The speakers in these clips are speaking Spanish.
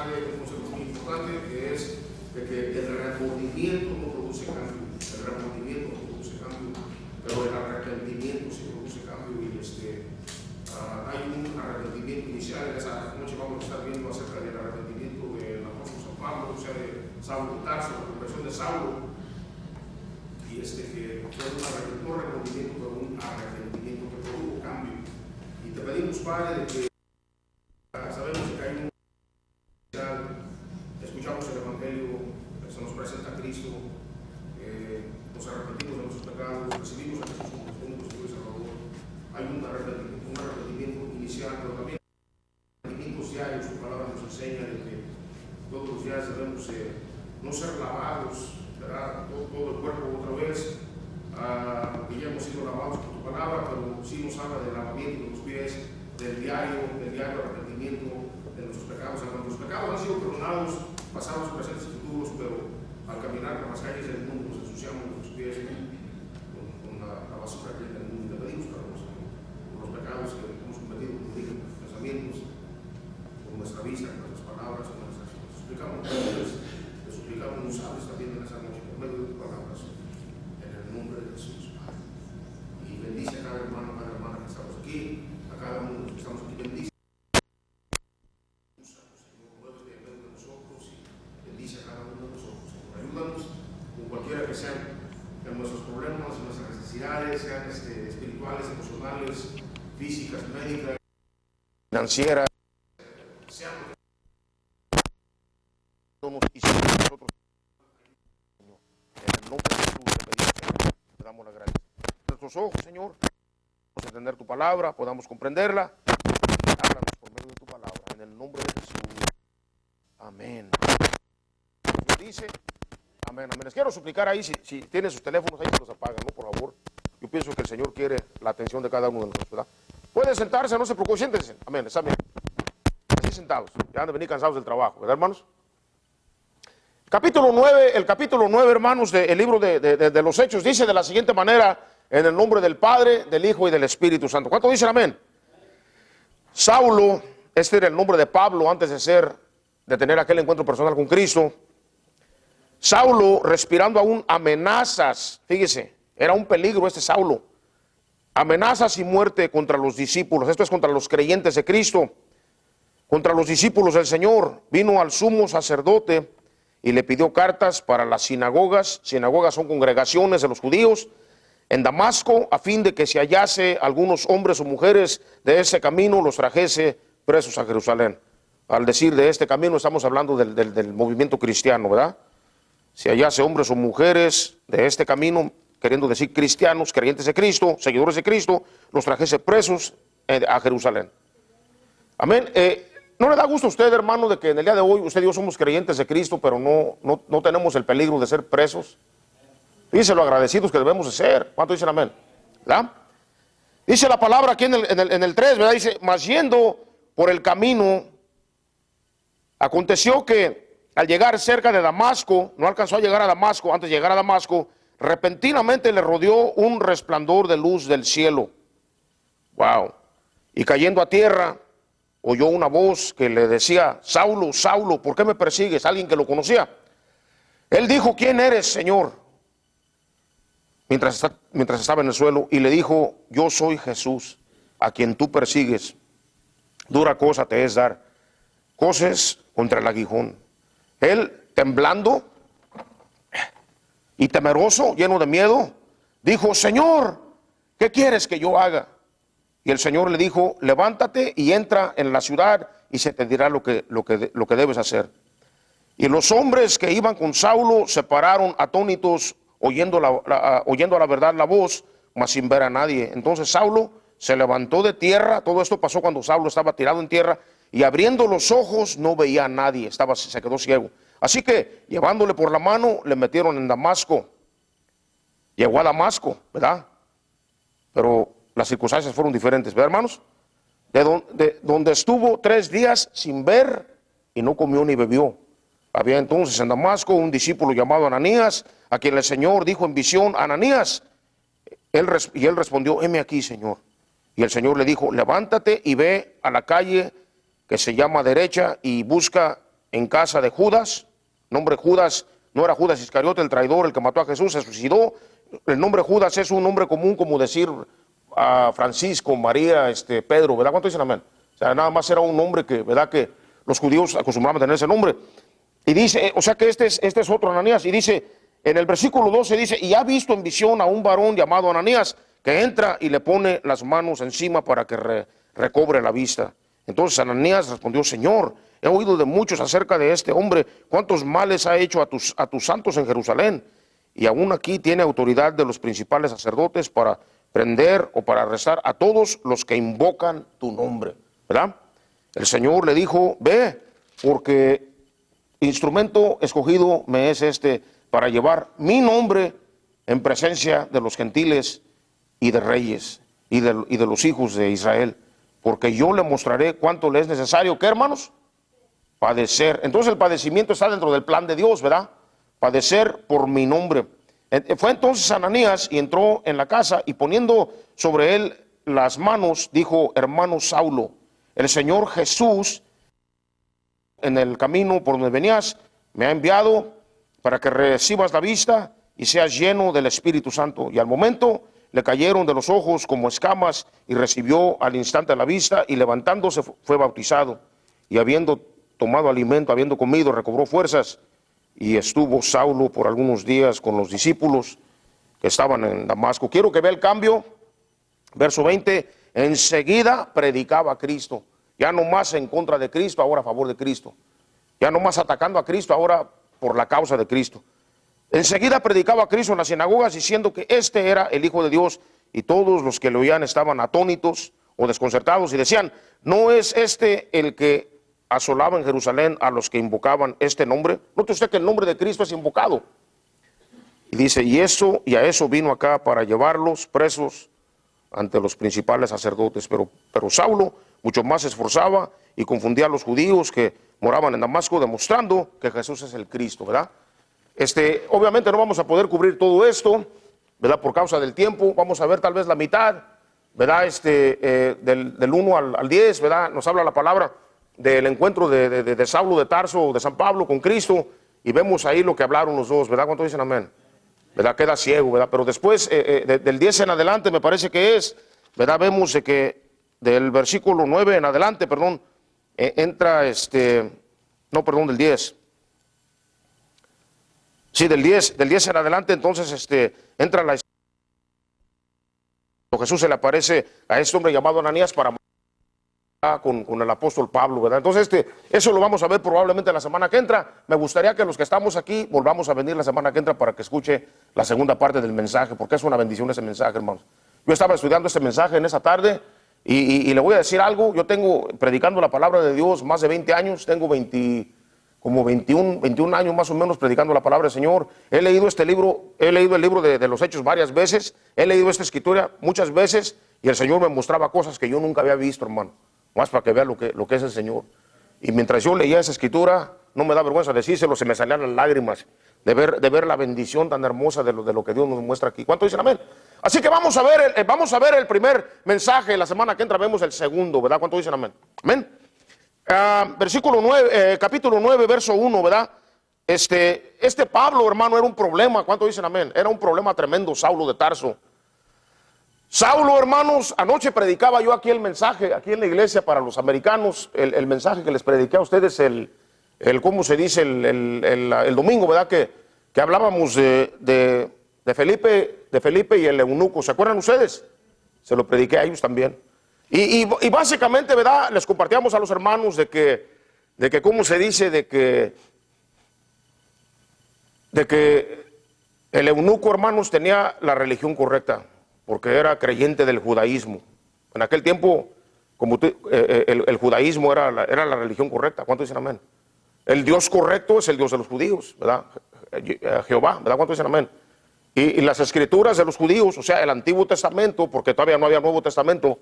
padre un concepto muy importante, que es de que el remordimiento no produce cambio. El remordimiento no produce cambio, pero el arrepentimiento sí produce cambio. Y hay un arrepentimiento inicial. En esa noche vamos a estar viendo acerca del arrepentimiento del apóstol San Pablo, o sea, de Saulo de Tarso, la conversión de Saulo. Y que fue no remordimiento, pero un arrepentimiento que produjo cambio. Y te pedimos, Padre, de que sabemos que hay un escuchamos el Evangelio, se nos presenta a Cristo, nos arrepentimos de nuestros pecados, recibimos a Jesús como único Señor y Salvador. Hay un arrepentimiento inicial, pero también arrepentimientos diarios. Su palabra nos enseña de que todos los días debemos no ser lavados, ¿verdad? Todo el cuerpo otra vez, que ya hemos sido lavados por tu palabra, pero sí nos habla del lavamiento de los pies, del diario arrepentimiento de nuestros pecados. Nuestros pecados han sido perdonados, pasados, presentes y futuros, pero al caminar por las calles del mundo nos ensuciamos nuestros pies con la basura que hay en el mundo. Y te pedimos perdón por los pecados que hemos cometido con nuestros pensamientos, con nuestra vista, con nuestras palabras, con nuestras acciones. Te suplicamos, nos hables también en esa noche por medio de tus palabras, en el nombre de Jesús, Padre. Y bendice a cada hermano, cada hermana que estamos aquí, a cada uno de los que estamos aquí. Bendice cualquiera que sean nuestros problemas, nuestras necesidades, sean espirituales, emocionales, físicas, médicas, financieras, sean lo que y nosotros, Señor, en el nombre de Jesús te pedimos, Señor, te damos la gracia. Nuestros ojos, Señor, podamos entender tu palabra, podamos comprenderla. Háblanos por medio de tu palabra, en el nombre de Jesús. Amén. Dios dice. Amén, amén. Les quiero suplicar ahí, si tienen sus teléfonos ahí, se los apagan, ¿no? Por favor. Yo pienso que el Señor quiere la atención de cada uno de nosotros, ¿verdad? Pueden sentarse, no se preocupen, siéntense. Amén, está bien. Así sentados. Ya han de venir cansados del trabajo, ¿verdad, hermanos? El capítulo 9, hermanos, del libro de los Hechos, dice de la siguiente manera, en el nombre del Padre, del Hijo y del Espíritu Santo. ¿Cuánto dicen amén? Saulo, este era el nombre de Pablo antes de tener aquel encuentro personal con Cristo. Saulo, respirando aún amenazas, fíjese, era un peligro Saulo, amenazas y muerte contra los discípulos, esto es contra los creyentes de Cristo, contra los discípulos del Señor. Vino al sumo sacerdote y le pidió cartas para las sinagogas son congregaciones de los judíos, en Damasco, a fin de que si hallase algunos hombres o mujeres de ese camino, los trajese presos a Jerusalén. Al decir de este camino, estamos hablando del movimiento cristiano, ¿verdad? Si hallase hombres o mujeres de este camino, queriendo decir cristianos, creyentes de Cristo, seguidores de Cristo, los trajese presos a Jerusalén. Amén. ¿No le da gusto a usted, hermano, de que en el día de hoy usted y yo somos creyentes de Cristo, pero no tenemos el peligro de ser presos? Dice lo agradecidos que debemos de ser. ¿Cuánto dicen amén? ¿Verdad? Dice la palabra aquí en el 3, ¿verdad? Dice, mas yendo por el camino, aconteció que al llegar cerca de Damasco, no alcanzó a llegar a Damasco, antes de llegar a Damasco, repentinamente le rodeó un resplandor de luz del cielo. Wow. Y cayendo a tierra, oyó una voz que le decía, Saulo, Saulo, ¿por qué me persigues? Alguien que lo conocía. Él dijo, ¿quién eres, Señor? Mientras estaba en el suelo, y le dijo, yo soy Jesús, a quien tú persigues. Dura cosa te es dar coces contra el aguijón. Él, temblando y temeroso, lleno de miedo, dijo, Señor, ¿qué quieres que yo haga? Y el Señor le dijo, levántate y entra en la ciudad y se te dirá lo que debes hacer. Y los hombres que iban con Saulo se pararon atónitos, oyendo a la verdad la voz, mas sin ver a nadie. Entonces Saulo se levantó de tierra. Todo esto pasó cuando Saulo estaba tirado en tierra, y abriendo los ojos no veía a nadie, se quedó ciego. Así que llevándole por la mano le metieron en Damasco. Llegó a Damasco, ¿verdad? Pero las circunstancias fueron diferentes, ¿verdad, hermanos? Donde estuvo 3 días sin ver y no comió ni bebió. Había entonces en Damasco un discípulo llamado Ananías, a quien el Señor dijo en visión, Ananías. Y él respondió, heme aquí, Señor. Y el Señor le dijo, levántate y ve a la calle que se llama derecha y busca en casa de Judas. Nombre Judas no era Judas Iscariote, el traidor, el que mató a Jesús, se suicidó. El nombre Judas es un nombre común, como decir a Francisco, María, Pedro, ¿verdad? ¿Cuánto dicen amén? O sea, nada más era un nombre que, ¿verdad? Que los judíos acostumbraban a tener ese nombre. Y dice, o sea que este es otro Ananías. Y dice, en el versículo 12 dice, y ha visto en visión a un varón llamado Ananías, que entra y le pone las manos encima para que recobre la vista. Entonces Ananías respondió, Señor, he oído de muchos acerca de este hombre, cuántos males ha hecho a tus santos en Jerusalén, y aún aquí tiene autoridad de los principales sacerdotes para prender o para arrestar a todos los que invocan tu nombre, ¿verdad? El Señor le dijo, ve, porque instrumento escogido me es para llevar mi nombre en presencia de los gentiles y de reyes y de los hijos de Israel, porque yo le mostraré cuánto le es necesario, ¿qué, hermanos? Padecer. Entonces el padecimiento está dentro del plan de Dios, ¿verdad? Padecer por mi nombre. Fue entonces Ananías y entró en la casa y poniendo sobre él las manos, dijo, hermano Saulo, el Señor Jesús en el camino por donde venías me ha enviado para que recibas la vista y seas lleno del Espíritu Santo. Y al momento le cayeron de los ojos como escamas y recibió al instante la vista y levantándose fue bautizado. Y habiendo tomado alimento, habiendo comido, recobró fuerzas y estuvo Saulo por algunos días con los discípulos que estaban en Damasco. Quiero que vea el cambio. Verso 20, enseguida predicaba a Cristo. Ya no más en contra de Cristo, ahora a favor de Cristo. Ya no más atacando a Cristo, ahora por la causa de Cristo. Enseguida predicaba a Cristo en las sinagogas diciendo que este era el Hijo de Dios, y todos los que lo oían estaban atónitos o desconcertados y decían, ¿no es este el que asolaba en Jerusalén a los que invocaban este nombre? Note usted que el nombre de Cristo es invocado. Y dice, y a eso vino acá para llevarlos presos ante los principales sacerdotes. Pero Saulo mucho más se esforzaba y confundía a los judíos que moraban en Damasco, demostrando que Jesús es el Cristo, ¿verdad? Obviamente no vamos a poder cubrir todo esto, ¿verdad? Por causa del tiempo. Vamos a ver tal vez la mitad, ¿verdad? Del 1 al 10, ¿verdad? Nos habla la palabra del encuentro de Saulo de Tarso, de San Pablo con Cristo, y vemos ahí lo que hablaron los dos, ¿verdad? ¿Cuánto dicen amén? ¿Verdad? Queda ciego, ¿verdad? Pero después, del 10 en adelante, me parece que es, ¿verdad? Vemos de que del versículo 9 en adelante, perdón, entra del 10. Sí, del 10 en adelante, entonces entra la... Jesús se le aparece a este hombre llamado Ananías para con el apóstol Pablo, ¿verdad? Entonces eso lo vamos a ver probablemente la semana que entra. Me gustaría que los que estamos aquí volvamos a venir la semana que entra para que escuche la segunda parte del mensaje, porque es una bendición ese mensaje, hermanos. Yo estaba estudiando este mensaje en esa tarde y le voy a decir algo. Yo tengo predicando la palabra de Dios más de 20 años, tengo 21 años más o menos predicando la palabra del Señor. He leído el libro de los Hechos varias veces, he leído esta escritura muchas veces y el Señor me mostraba cosas que yo nunca había visto, hermano. Más para que vean lo que es el Señor. Y mientras yo leía esa escritura, no me da vergüenza decírselo, se me salían las lágrimas de ver la bendición tan hermosa de lo que Dios nos muestra aquí. ¿Cuánto dicen amén? Así que vamos a ver el primer mensaje. La semana que entra vemos el segundo, ¿verdad? ¿Cuánto dicen amén? Amén. Capítulo 9, verso 1, ¿verdad? Pablo, hermano, era un problema. ¿Cuánto dicen amén? Era un problema tremendo, Saulo de Tarso. Saulo, hermanos, anoche predicaba yo aquí el mensaje, aquí en la iglesia para los americanos, el mensaje que les prediqué a ustedes, ¿cómo se dice? El domingo, ¿verdad? Que hablábamos de Felipe y el eunuco. ¿Se acuerdan ustedes? Se lo prediqué a ellos también. Y básicamente, ¿verdad? Les compartíamos a los hermanos de que ¿cómo se dice? De que el eunuco, hermanos, tenía la religión correcta, porque era creyente del judaísmo. En aquel tiempo, el judaísmo era la religión correcta. ¿Cuánto dicen amén? El Dios correcto es el Dios de los judíos, ¿verdad? Jehová, ¿verdad? ¿Cuánto dicen amén? Y las escrituras de los judíos, o sea, el Antiguo Testamento, porque todavía no había Nuevo Testamento,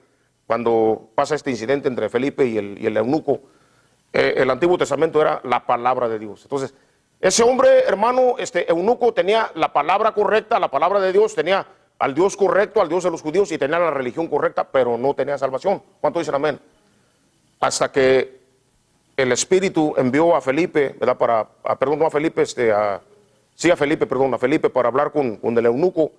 cuando pasa este incidente entre Felipe y el eunuco, el Antiguo Testamento era la palabra de Dios. Entonces, ese hombre, hermano, eunuco tenía la palabra correcta, la palabra de Dios, tenía al Dios correcto, al Dios de los judíos, y tenía la religión correcta, pero no tenía salvación. ¿Cuánto dicen amén? Hasta que el Espíritu envió a Felipe, ¿verdad? Perdón, no a Felipe, sí a Felipe, perdón, a Felipe para hablar con el eunuco,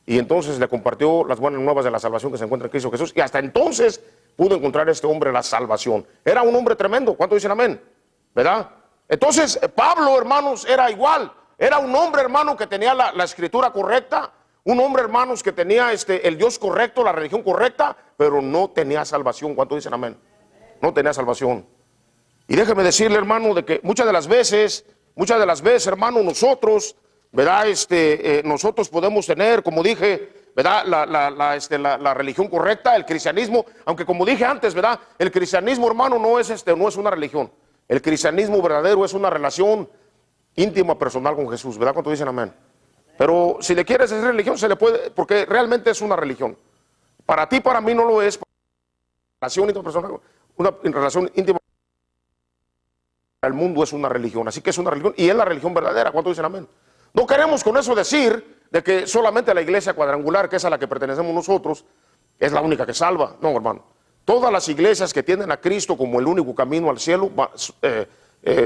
y entonces le compartió las buenas nuevas de la salvación que se encuentra en Cristo Jesús, y hasta entonces pudo encontrar a este hombre la salvación. Era un hombre tremendo. ¿Cuánto dicen amén? ¿Verdad? Entonces, Pablo, hermanos, era igual. Era un hombre, hermano, que tenía la escritura correcta, un hombre, hermanos, que tenía el Dios correcto, la religión correcta, pero no tenía salvación. ¿Cuánto dicen amén? No tenía salvación. Y déjeme decirle, hermano, de que muchas de las veces, hermano, nosotros, ¿verdad? Nosotros podemos tener, como dije, ¿verdad? La religión correcta, el cristianismo, aunque como dije antes, ¿verdad? El cristianismo, hermano, no es una religión. El cristianismo verdadero es una relación íntima, personal con Jesús, ¿verdad? ¿Cuánto dicen amén? Pero si le quieres decir religión, se le puede, porque realmente es una religión. Para ti, para mí no lo es. Relación íntima, personal, una relación íntima. El mundo es una religión, así que es una religión y es la religión verdadera. ¿Cuánto dicen amén? No queremos con eso decir de que solamente la iglesia cuadrangular, que es a la que pertenecemos nosotros, es la única que salva. No, hermano. Todas las iglesias que tienen a Cristo como el único camino al cielo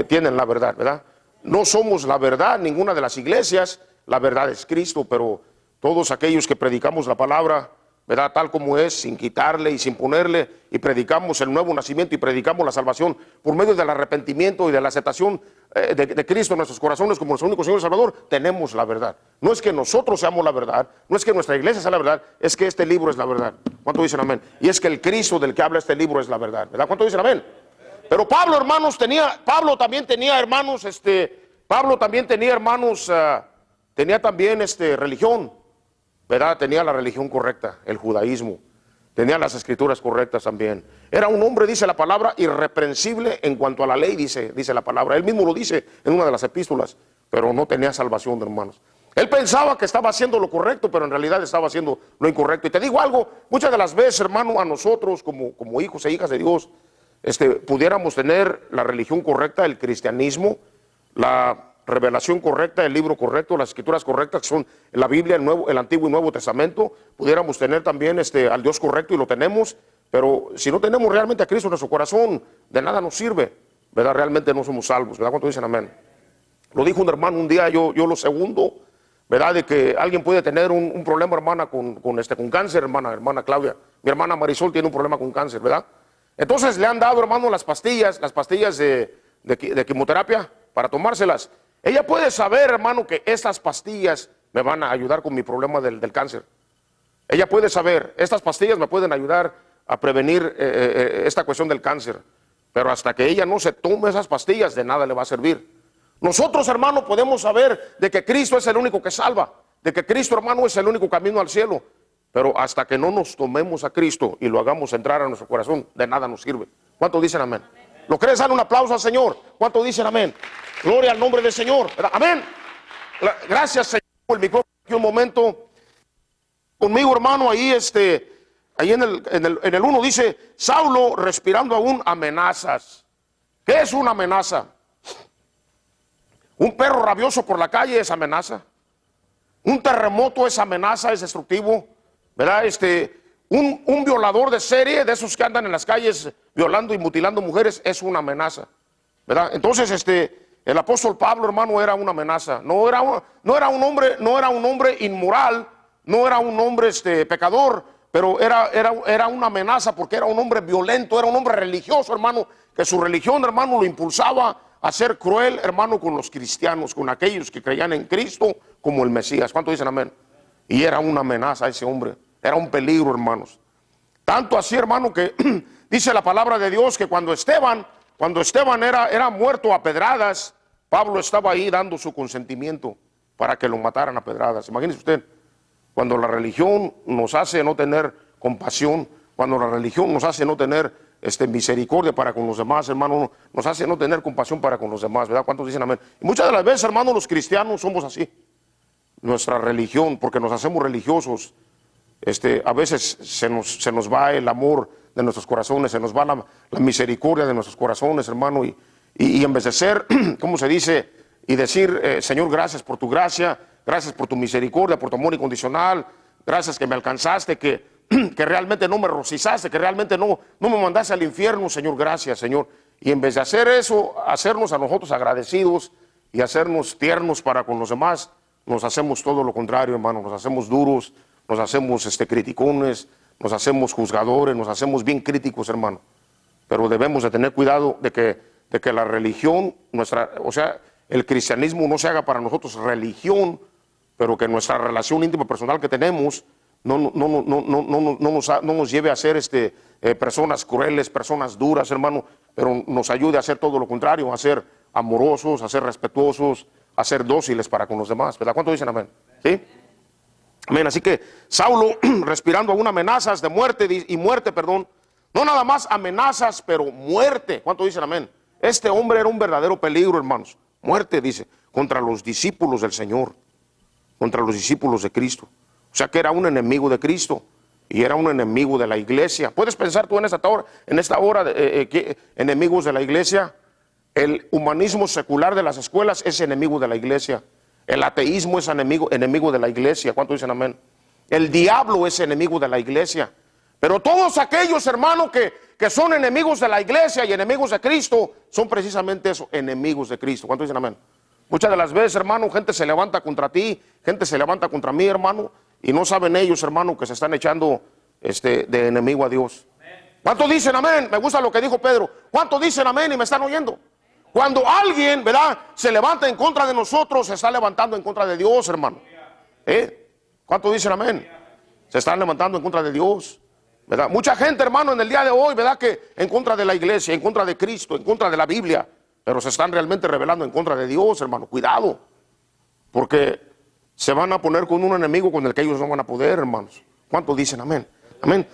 tienen la verdad, ¿verdad? No somos la verdad, ninguna de las iglesias, la verdad es Cristo, pero todos aquellos que predicamos la palabra, ¿verdad? Tal como es, sin quitarle y sin ponerle, y predicamos el nuevo nacimiento y predicamos la salvación por medio del arrepentimiento y de la aceptación de Cristo en nuestros corazones como nuestro único Señor y Salvador, tenemos la verdad. No es que nosotros seamos la verdad, no es que nuestra iglesia sea la verdad, es que este libro es la verdad. ¿Cuánto dicen amén? Y es que el Cristo del que habla este libro es la verdad, ¿verdad? ¿Cuánto dicen amén? Pero Pablo, hermanos, Pablo también tenía hermanos, tenía también religión, ¿verdad? Tenía la religión correcta, el judaísmo, tenía las escrituras correctas también. Era un hombre, dice la palabra, irreprensible en cuanto a la ley, dice la palabra. Él mismo lo dice en una de las epístolas, pero no tenía salvación, hermanos. Él pensaba que estaba haciendo lo correcto, pero en realidad estaba haciendo lo incorrecto. Y te digo algo, muchas de las veces, hermano, a nosotros como hijos e hijas de Dios, pudiéramos tener la religión correcta, el cristianismo, la revelación correcta, el libro correcto, las escrituras correctas, que son la Biblia, el Antiguo y Nuevo Testamento. Pudiéramos tener también al Dios correcto, y lo tenemos, pero si no tenemos realmente a Cristo en nuestro corazón, de nada nos sirve, ¿verdad? Realmente no somos salvos, ¿verdad? ¿Cuánto dicen amén? Lo dijo un hermano un día, yo lo segundo, ¿verdad? De que alguien puede tener un problema, hermana, con cáncer, hermana Claudia. Mi hermana Marisol tiene un problema con cáncer, ¿verdad? Entonces le han dado, hermano, las pastillas de quimioterapia para tomárselas. Ella puede saber, hermano, que estas pastillas me van a ayudar con mi problema del cáncer. Ella puede saber, estas pastillas me pueden ayudar a prevenir esta cuestión del cáncer. Pero hasta que ella no se tome esas pastillas, de nada le va a servir. Nosotros, hermano, podemos saber de que Cristo es el único que salva, de que Cristo, hermano, es el único camino al cielo. Pero hasta que no nos tomemos a Cristo y lo hagamos entrar a nuestro corazón, de nada nos sirve. ¿Cuántos dicen amén? ¿Lo crees? Dale un aplauso al Señor. ¿Cuántos dicen amén? Gloria al nombre del Señor. Amén. Gracias, Señor. El micrófono aquí un momento. Conmigo, hermano, ahí en el 1 dice, Saulo respirando aún amenazas. ¿Qué es una amenaza? Un perro rabioso por la calle es amenaza. Un terremoto es amenaza, es destructivo, ¿verdad? Un violador de serie, de esos que andan en las calles violando y mutilando mujeres, es una amenaza, ¿verdad? Entonces, el apóstol Pablo, hermano, era una amenaza. No era un hombre inmoral, no era un hombre pecador, pero era una amenaza porque era un hombre violento, era un hombre religioso, hermano, que su religión, hermano, lo impulsaba a ser cruel, hermano, con los cristianos, con aquellos que creían en Cristo como el Mesías. ¿Cuántos dicen amén? Y era una amenaza ese hombre, era un peligro, hermanos. Tanto así, hermano, que dice la palabra de Dios que cuando Esteban era muerto a pedradas, Pablo estaba ahí dando su consentimiento para que lo mataran a pedradas. Imagínese usted, cuando la religión nos hace no tener compasión, cuando la religión nos hace no tener misericordia para con los demás, hermano, nos hace no tener compasión para con los demás, ¿verdad? ¿Cuántos dicen amén? Y muchas de las veces, hermano, los cristianos somos así. Nuestra religión, porque nos hacemos religiosos, a veces se nos va el amor de nuestros corazones, se nos va la misericordia de nuestros corazones, hermano, y en vez de ser, ¿cómo se dice? Y decir, Señor, gracias por tu gracia, gracias por tu misericordia, por tu amor incondicional, gracias que me alcanzaste, que realmente no me rocizaste, que realmente no me mandaste al infierno, Señor, gracias, Señor. Y en vez de hacer eso, hacernos a nosotros agradecidos y hacernos tiernos para con los demás, nos hacemos todo lo contrario, hermano. Nos hacemos duros, nos hacemos criticones, nos hacemos juzgadores, nos hacemos bien críticos, hermano. Pero debemos de tener cuidado de que la religión, o sea, el cristianismo no se haga para nosotros religión, pero que nuestra relación íntima personal que tenemos no nos lleve a ser personas crueles, personas duras, hermano, pero nos ayude a hacer todo lo contrario, a ser amorosos, a ser respetuosos, a ser dóciles para con los demás, ¿verdad? ¿Cuánto dicen amén? ¿Sí? Amén. Así que Saulo, respirando aún amenazas de muerte y muerte, perdón, no nada más amenazas, pero muerte. ¿Cuánto dicen amén? Este hombre era un verdadero peligro, hermanos. Muerte, dice, contra los discípulos del Señor, contra los discípulos de Cristo. O sea que era un enemigo de Cristo y era un enemigo de la iglesia. ¿Puedes pensar tú en esta hora enemigos de la iglesia? El humanismo secular de las escuelas es enemigo de la iglesia. El ateísmo es enemigo de la iglesia. ¿Cuánto dicen amén? El diablo es enemigo de la iglesia. Pero todos aquellos, hermanos, que son enemigos de la iglesia y enemigos de Cristo, son precisamente eso, enemigos de Cristo. ¿Cuánto dicen amén? Muchas de las veces, hermano, gente se levanta contra ti, gente se levanta contra mí, hermano, y no saben ellos, hermano, que se están echando de enemigo a Dios. ¿Cuánto dicen amén? Me gusta lo que dijo Pedro. ¿Cuánto dicen amén y me están oyendo? Cuando alguien, ¿verdad?, se levanta en contra de nosotros, se está levantando en contra de Dios, hermano. ¿Cuánto dicen amén? Se están levantando en contra de Dios, ¿verdad? Mucha gente, hermano, en el día de hoy, ¿verdad?, que en contra de la iglesia, en contra de Cristo, en contra de la Biblia, pero se están realmente rebelando en contra de Dios, hermano. Cuidado, porque se van a poner con un enemigo con el que ellos no van a poder, hermanos. ¿Cuánto dicen amén? Amén.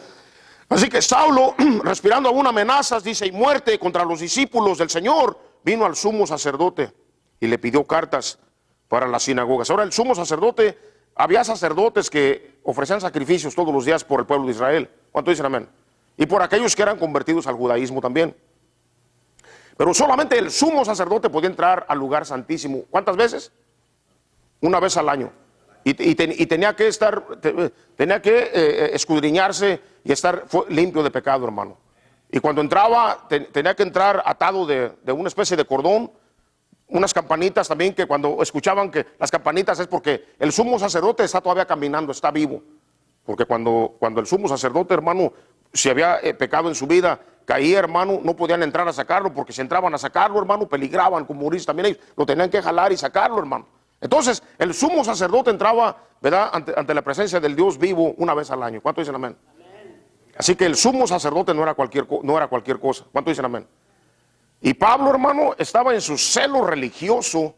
Así que Saulo, respirando aún amenazas, dice, y muerte contra los discípulos del Señor, vino al sumo sacerdote y le pidió cartas para las sinagogas. Ahora, el sumo sacerdote, había sacerdotes que ofrecían sacrificios todos los días por el pueblo de Israel. ¿Cuánto dicen amén? Y por aquellos que eran convertidos al judaísmo también. Pero solamente el sumo sacerdote podía entrar al lugar santísimo. ¿Cuántas veces? Una vez al año. Y tenía que escudriñarse y estar limpio de pecado, hermano. Y cuando entraba, tenía que entrar atado de una especie de cordón, unas campanitas también, que cuando escuchaban que las campanitas es porque el sumo sacerdote está todavía caminando, está vivo. Porque cuando el sumo sacerdote, hermano, si había pecado en su vida, caía, hermano, no podían entrar a sacarlo, porque si entraban a sacarlo, hermano, peligraban con morirse también ellos, lo tenían que jalar y sacarlo, hermano. Entonces, el sumo sacerdote entraba, ¿verdad?, ante la presencia del Dios vivo una vez al año. ¿Cuánto dicen amén? Así que el sumo sacerdote no era cualquier cosa. ¿Cuánto dicen amén? Y Pablo, hermano, estaba en su celo religioso,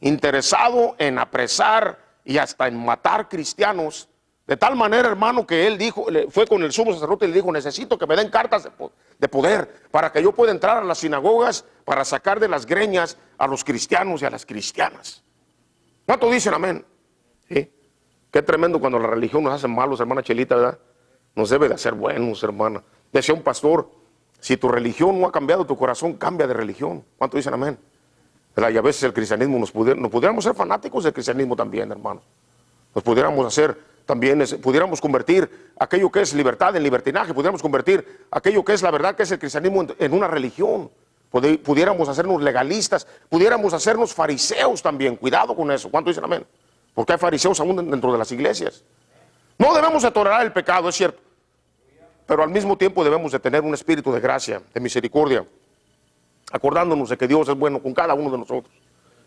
interesado en apresar y hasta en matar cristianos, de tal manera, hermano, que él fue con el sumo sacerdote y le dijo, necesito que me den cartas de poder para que yo pueda entrar a las sinagogas para sacar de las greñas a los cristianos y a las cristianas. ¿Cuánto dicen amén? ¿Sí? Qué tremendo cuando la religión nos hace malos, hermana Chelita, ¿verdad? Nos debe de hacer buenos, hermana. Decía un pastor, si tu religión no ha cambiado tu corazón, cambia de religión. ¿Cuánto dicen amén? ¿Verdad? Y a veces el cristianismo nos pudiéramos ser fanáticos del cristianismo también, hermanos. Nos pudiéramos hacer también, pudiéramos convertir aquello que es libertad en libertinaje, pudiéramos convertir aquello que es la verdad, que es el cristianismo, en una religión. Pudiéramos hacernos legalistas, pudiéramos hacernos fariseos también. Cuidado con eso. ¿Cuánto dicen amén? Porque hay fariseos aún dentro de las iglesias. No debemos de tolerar el pecado, es cierto, pero al mismo tiempo debemos de tener un espíritu de gracia, de misericordia, acordándonos de que Dios es bueno con cada uno de nosotros,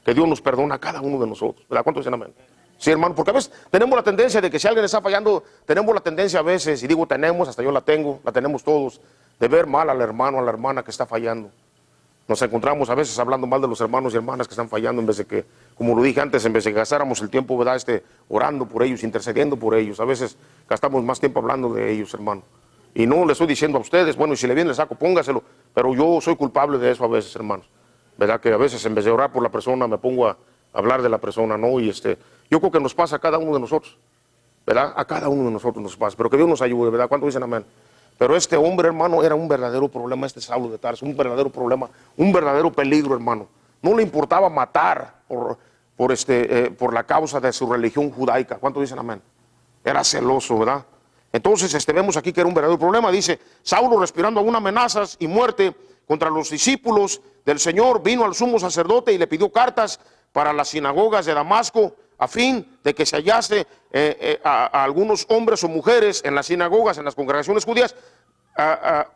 que Dios nos perdona a cada uno de nosotros. ¿Verdad? ¿Cuánto dicen amén? Sí, hermano, porque a veces tenemos la tendencia de que si alguien está fallando, tenemos la tendencia a veces, y digo tenemos, hasta yo la tenemos todos, de ver mal al hermano, a la hermana que está fallando. Nos encontramos a veces hablando mal de los hermanos y hermanas que están fallando, en vez de que, como lo dije antes, en vez de que gastáramos el tiempo, ¿verdad?, orando por ellos, intercediendo por ellos. A veces gastamos más tiempo hablando de ellos, hermano. Y no le estoy diciendo a ustedes, bueno, y si le viene el saco, póngaselo, pero yo soy culpable de eso a veces, hermanos. ¿Verdad? Que a veces en vez de orar por la persona, me pongo a hablar de la persona, ¿no? Y yo creo que nos pasa a cada uno de nosotros, ¿verdad? A cada uno de nosotros nos pasa, pero que Dios nos ayude, ¿verdad? ¿Cuánto dicen amén? Pero este hombre, hermano, era un verdadero problema, Saulo de Tarso, un verdadero problema, un verdadero peligro, hermano. No le importaba matar por la causa de su religión judaica. ¿Cuánto dicen amén? Era celoso, ¿verdad? Entonces vemos aquí que era un verdadero problema. Dice, Saulo respirando aún amenazas y muerte contra los discípulos del Señor, vino al sumo sacerdote y le pidió cartas para las sinagogas de Damasco, a fin de que se hallase a algunos hombres o mujeres en las sinagogas, en las congregaciones judías,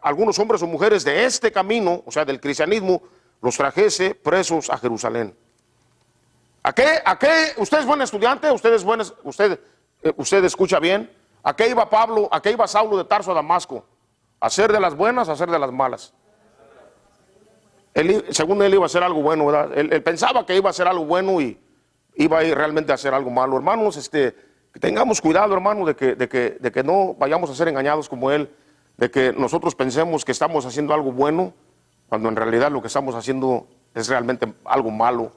algunos hombres o mujeres de este camino, o sea, del cristianismo, los trajese presos a Jerusalén. ¿A qué? ¿Usted es buen estudiante? ¿Usted escucha bien? ¿A qué iba Pablo? ¿A qué iba Saulo de Tarso a Damasco? ¿A hacer de las buenas, a hacer de las malas? Según él iba a hacer algo bueno, ¿verdad? Él pensaba que iba a hacer algo bueno y iba a ir realmente a hacer algo malo. Hermanos, tengamos cuidado, hermano, de que no vayamos a ser engañados como él, de que nosotros pensemos que estamos haciendo algo bueno, cuando en realidad lo que estamos haciendo es realmente algo malo.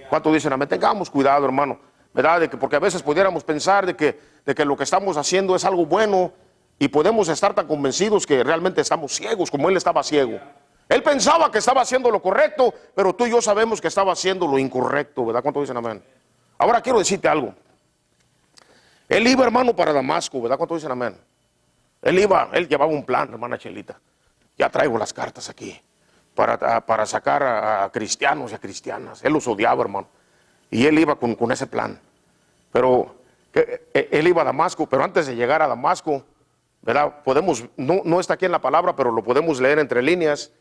¿Cuánto dicen amén? Tengamos cuidado, hermano, ¿verdad? Porque a veces pudiéramos pensar de que lo que estamos haciendo es algo bueno y podemos estar tan convencidos que realmente estamos ciegos, como él estaba ciego. Él pensaba que estaba haciendo lo correcto, pero tú y yo sabemos que estaba haciendo lo incorrecto, ¿verdad? ¿Cuánto dicen amén? Ahora quiero decirte algo. Él iba, hermano, para Damasco, ¿verdad? ¿Cuánto dicen amén? Él llevaba un plan, hermana Chelita. Ya traigo las cartas aquí para sacar a cristianos y a cristianas. Él los odiaba, hermano. Y él iba con ese plan. Pero él iba a Damasco, pero antes de llegar a Damasco, ¿verdad? No está aquí en la palabra, pero lo podemos leer entre líneas,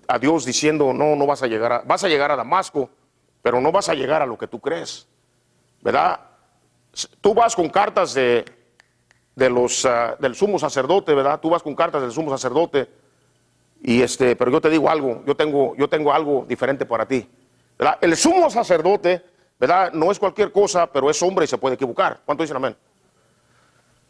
a Dios diciendo, no vas a llegar a Damasco, pero no vas a llegar a lo que tú crees, ¿verdad? Tú vas con cartas del sumo sacerdote, ¿verdad? Tú vas con cartas del sumo sacerdote, pero yo te digo algo, yo tengo algo diferente para ti, ¿verdad? El sumo sacerdote, ¿verdad? No es cualquier cosa, pero es hombre y se puede equivocar. ¿Cuánto dicen amén?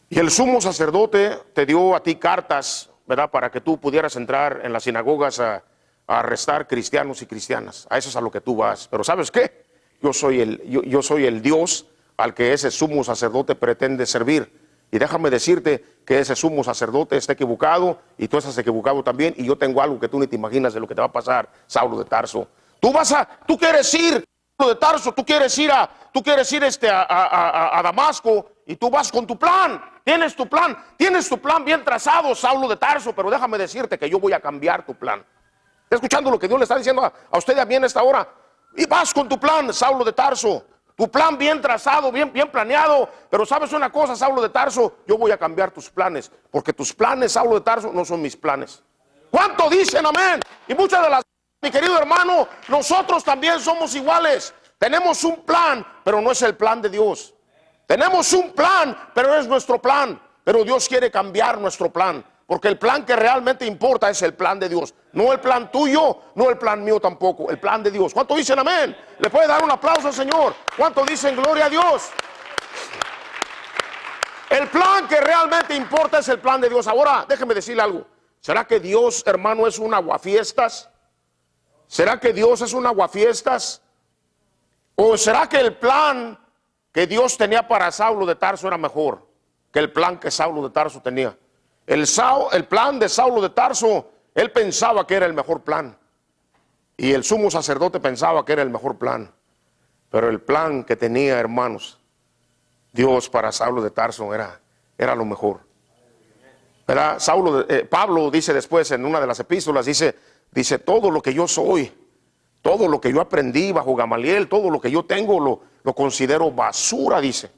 Y el sumo sacerdote te dio a ti cartas, ¿verdad? Para que tú pudieras entrar en las sinagogas a arrestar cristianos y cristianas. A eso es a lo que tú vas. Pero ¿sabes qué? Yo soy el Dios al que ese sumo sacerdote pretende servir. Y déjame decirte que ese sumo sacerdote está equivocado y tú estás equivocado también. Y yo tengo algo que tú ni te imaginas de lo que te va a pasar, Saulo de Tarso. Tú quieres ir, Saulo de Tarso, tú quieres ir a Damasco y tú vas con tu plan. Tienes tu plan bien trazado, Saulo de Tarso, pero déjame decirte que yo voy a cambiar tu plan. ¿Está escuchando lo que Dios le está diciendo a usted y a mí en esta hora? Y vas con tu plan, Saulo de Tarso. Tu plan bien trazado, bien planeado. Pero ¿sabes una cosa, Saulo de Tarso? Yo voy a cambiar tus planes, porque tus planes, Saulo de Tarso, no son mis planes. ¿Cuánto dicen amén? Y muchas de las, mi querido hermano, nosotros también somos iguales. Tenemos un plan, pero no es el plan de Dios. Tenemos un plan, pero es nuestro plan. Pero Dios quiere cambiar nuestro plan, porque el plan que realmente importa es el plan de Dios. No el plan tuyo, no el plan mío tampoco, el plan de Dios. ¿Cuánto dicen amén? ¿Le puede dar un aplauso al Señor? ¿Cuánto dicen gloria a Dios? El plan que realmente importa es el plan de Dios. Ahora, déjeme decirle algo. ¿Será que Dios, hermano, es un aguafiestas? ¿Será que Dios es un aguafiestas? ¿O será que el plan que Dios tenía para Saulo de Tarso era mejor que el plan que Saulo de Tarso tenía? El plan de Saulo de Tarso, él pensaba que era el mejor plan. Y el sumo sacerdote pensaba que era el mejor plan. Pero el plan que tenía, hermanos, Dios para Saulo de Tarso era lo mejor. ¿Verdad? Pablo dice después en una de las epístolas, dice, todo lo que yo soy, todo lo que yo aprendí bajo Gamaliel, todo lo que yo tengo lo considero basura, dice,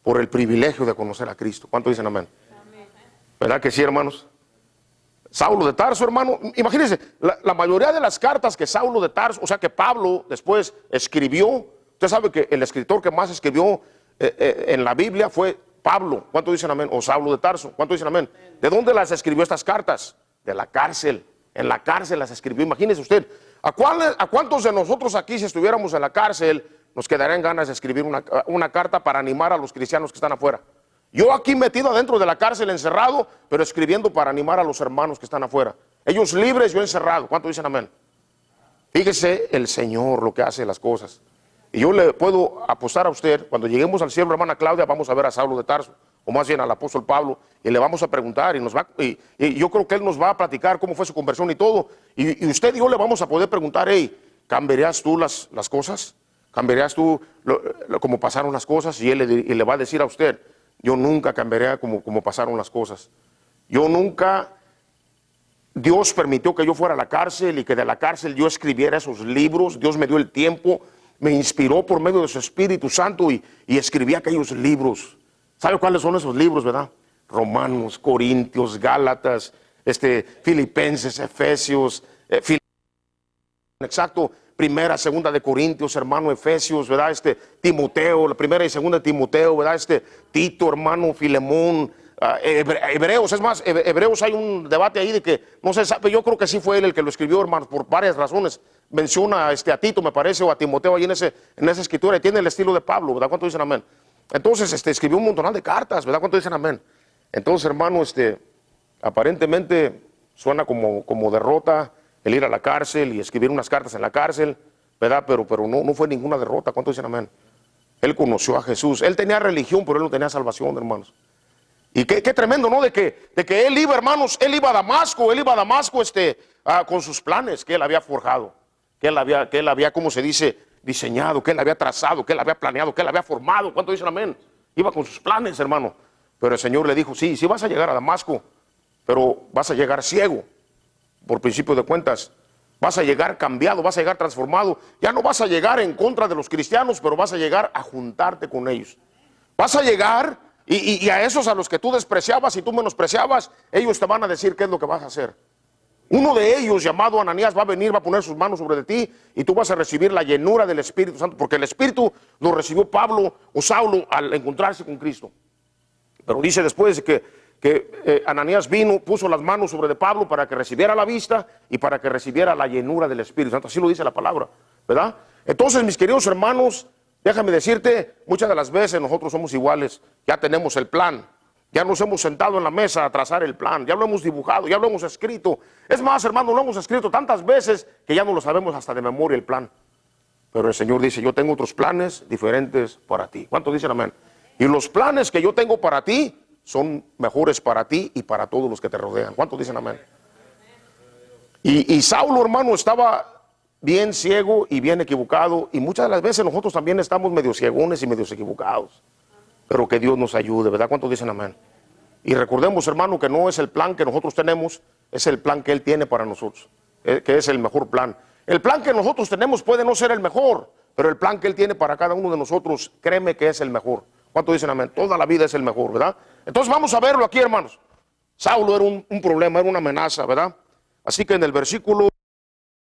por el privilegio de conocer a Cristo. ¿Cuánto dicen amén? ¿Verdad que sí, hermanos? Saulo de Tarso, hermano, imagínense, la mayoría de las cartas que Saulo de Tarso, o sea que Pablo después escribió, usted sabe que el escritor que más escribió en la Biblia fue Pablo. ¿Cuánto dicen amén? O Saulo de Tarso. ¿Cuánto dicen amén? ¿De dónde las escribió estas cartas? De la cárcel. En la cárcel las escribió. Imagínese usted, ¿a cuántos de nosotros aquí, si estuviéramos en la cárcel, nos quedarían ganas de escribir una carta para animar a los cristianos que están afuera? Yo aquí metido adentro de la cárcel, encerrado, pero escribiendo para animar a los hermanos que están afuera. Ellos libres, yo encerrado. ¿Cuánto dicen amén? Fíjese el Señor lo que hace las cosas. Y yo le puedo apostar a usted, cuando lleguemos al cielo, hermana Claudia, vamos a ver a Saulo de Tarso, o más bien al apóstol Pablo, y le vamos a preguntar, y yo creo que él nos va a platicar cómo fue su conversión y todo, y usted y yo le vamos a poder preguntar, ¿cambiarías tú las cosas? ¿Cambiarías tú cómo pasaron las cosas? Y él le va a decir a usted, yo nunca cambiaría como pasaron las cosas. Yo nunca Dios permitió que yo fuera a la cárcel y que de la cárcel yo escribiera esos libros. Dios me dio el tiempo, me inspiró por medio de su Espíritu Santo y escribí aquellos libros. ¿Sabe cuáles son esos libros, verdad? Romanos, Corintios, Gálatas, Filipenses, Efesios, exacto, primera, segunda de Corintios, hermano, Efesios, ¿verdad? Timoteo, la primera y segunda de Timoteo, ¿verdad? Tito, hermano, Filemón, Hebreos. Es más, Hebreos, hay un debate ahí de que no se sabe. Yo creo que sí fue él el que lo escribió, hermano, por varias razones. Menciona a Tito, me parece, o a Timoteo ahí en esa escritura, y tiene el estilo de Pablo, ¿verdad? ¿Cuánto dicen amén? Entonces, escribió un montón de cartas, ¿verdad? ¿Cuánto dicen amén? Entonces, hermano, aparentemente suena como derrota el ir a la cárcel y escribir unas cartas en la cárcel, ¿verdad? Pero no fue ninguna derrota. ¿Cuánto dicen amén? Él conoció a Jesús. Él tenía religión, pero él no tenía salvación, hermanos. Y qué tremendo, ¿no? De que él iba, hermanos, él iba a Damasco con sus planes que él había forjado, que él había, ¿cómo se dice?, diseñado, que él había trazado, que él había planeado, que él había formado. ¿Cuánto dicen amén? Iba con sus planes, hermano. Pero el Señor le dijo, sí vas a llegar a Damasco, pero vas a llegar ciego. Por principio de cuentas, vas a llegar cambiado, vas a llegar transformado. Ya no vas a llegar en contra de los cristianos, pero vas a llegar a juntarte con ellos. Vas a llegar y a esos a los que tú despreciabas y tú menospreciabas, ellos te van a decir qué es lo que vas a hacer. Uno de ellos, llamado Ananías, va a venir, va a poner sus manos sobre de ti y tú vas a recibir la llenura del Espíritu Santo, porque el Espíritu lo recibió Pablo o Saulo al encontrarse con Cristo. Pero dice después que Ananías vino, puso las manos sobre de Pablo para que recibiera la vista y para que recibiera la llenura del Espíritu Santo. Así lo dice la palabra, ¿verdad? Entonces, mis queridos hermanos, déjame decirte, muchas de las veces nosotros somos iguales. Ya tenemos el plan, ya nos hemos sentado en la mesa a trazar el plan, ya lo hemos dibujado, ya lo hemos escrito. Es más, hermano, lo hemos escrito tantas veces que ya no lo sabemos hasta de memoria el plan. Pero el Señor dice, yo tengo otros planes diferentes para ti. ¿Cuántos dicen amén? Y los planes que yo tengo para ti son mejores para ti y para todos los que te rodean. ¿Cuántos dicen amén? Y Saulo, hermano, estaba bien ciego y bien equivocado. Y muchas de las veces nosotros también estamos medio ciegones y medios equivocados. Pero que Dios nos ayude, ¿verdad? ¿Cuántos dicen amén? Y recordemos, hermano, que no es el plan que nosotros tenemos, es el plan que Él tiene para nosotros, que es el mejor plan. El plan que nosotros tenemos puede no ser el mejor, pero el plan que Él tiene para cada uno de nosotros, créeme que es el mejor. ¿Cuántos dicen amén? Toda la vida es el mejor, ¿verdad? Entonces vamos a verlo aquí, hermanos. Saulo era un problema, era una amenaza, ¿verdad? Así que en el versículo